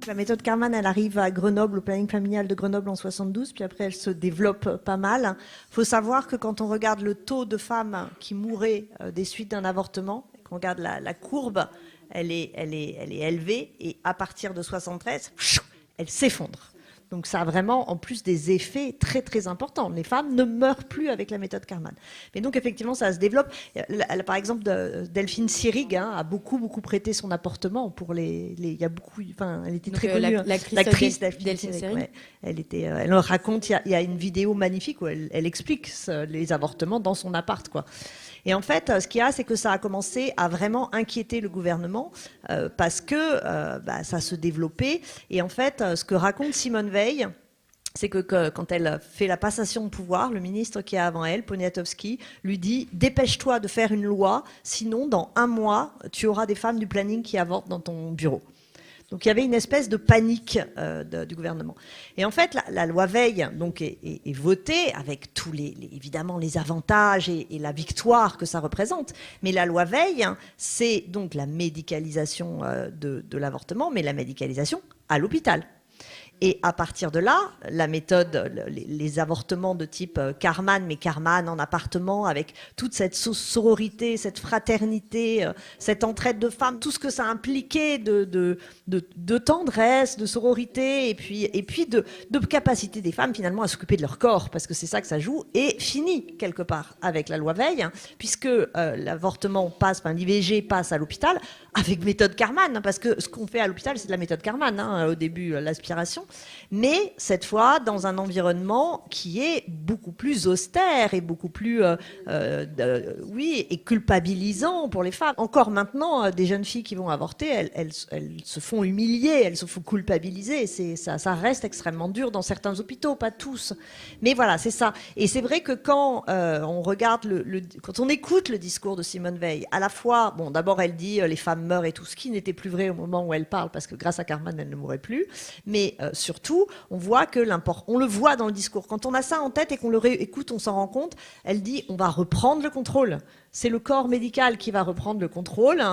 La méthode Karman, elle arrive à Grenoble, au planning familial de Grenoble en 72, puis après elle se développe pas mal. Il faut savoir que quand on regarde le taux de femmes qui mouraient des suites d'un avortement, qu'on regarde la courbe, elle est élevée, et à partir de 73, elle s'effondre. Donc ça a vraiment en plus des effets très très importants. Les femmes ne meurent plus avec la méthode Karman. Mais donc effectivement ça se développe. Par exemple, Delphine Seyrig a beaucoup prêté son apportement pour il y a beaucoup. Enfin, elle était très connue. L'actrice Delphine Seyrig. Ouais. Elle raconte. Il y a une vidéo magnifique où elle explique les avortements dans son appart, quoi. Et en fait, ce qu'il y a, c'est que ça a commencé à vraiment inquiéter le gouvernement parce que ça se développait. Et en fait, ce que raconte Simone Veil, c'est que quand elle fait la passation de pouvoir, le ministre qui est avant elle, Poniatowski, lui dit « Dépêche-toi de faire une loi, sinon dans 1 mois, tu auras des femmes du planning qui avortent dans ton bureau ». Donc il y avait une espèce de panique du gouvernement. Et en fait, la loi Veil donc, est votée avec tous évidemment les avantages et la victoire que ça représente. Mais la loi Veil, c'est donc la médicalisation de l'avortement, mais la médicalisation à l'hôpital. Et à partir de là, la méthode, les avortements de type Karman, mais Karman en appartement, avec toute cette sororité, cette fraternité, cette entraide de femmes, tout ce que ça impliquait de tendresse, de sororité, et puis de capacité des femmes finalement à s'occuper de leur corps, parce que c'est ça que ça joue, et fini quelque part avec la loi Veil, puisque l'avortement passe, l'IVG passe à l'hôpital, avec méthode Karman, parce que ce qu'on fait à l'hôpital, c'est de la méthode Karman, au début, l'aspiration. Mais cette fois dans un environnement qui est beaucoup plus austère et beaucoup plus et culpabilisant pour les femmes. Encore maintenant, des jeunes filles qui vont avorter, elles se font humilier, elles se font culpabiliser. Ça reste extrêmement dur dans certains hôpitaux, pas tous. Mais voilà, c'est ça. Et c'est vrai que quand on regarde quand on écoute le discours de Simone Veil, à la fois, bon, d'abord elle dit les femmes meurent et tout, ce qui n'était plus vrai au moment où elle parle, parce que grâce à Karman, elle ne mourrait plus. Mais surtout, on voit on le voit dans le discours. Quand on a ça en tête et qu'on le réécoute, on s'en rend compte. Elle dit on va reprendre le contrôle. C'est le corps médical qui va reprendre le contrôle.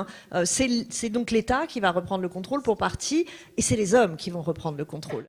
C'est donc l'État qui va reprendre le contrôle pour partie, et c'est les hommes qui vont reprendre le contrôle.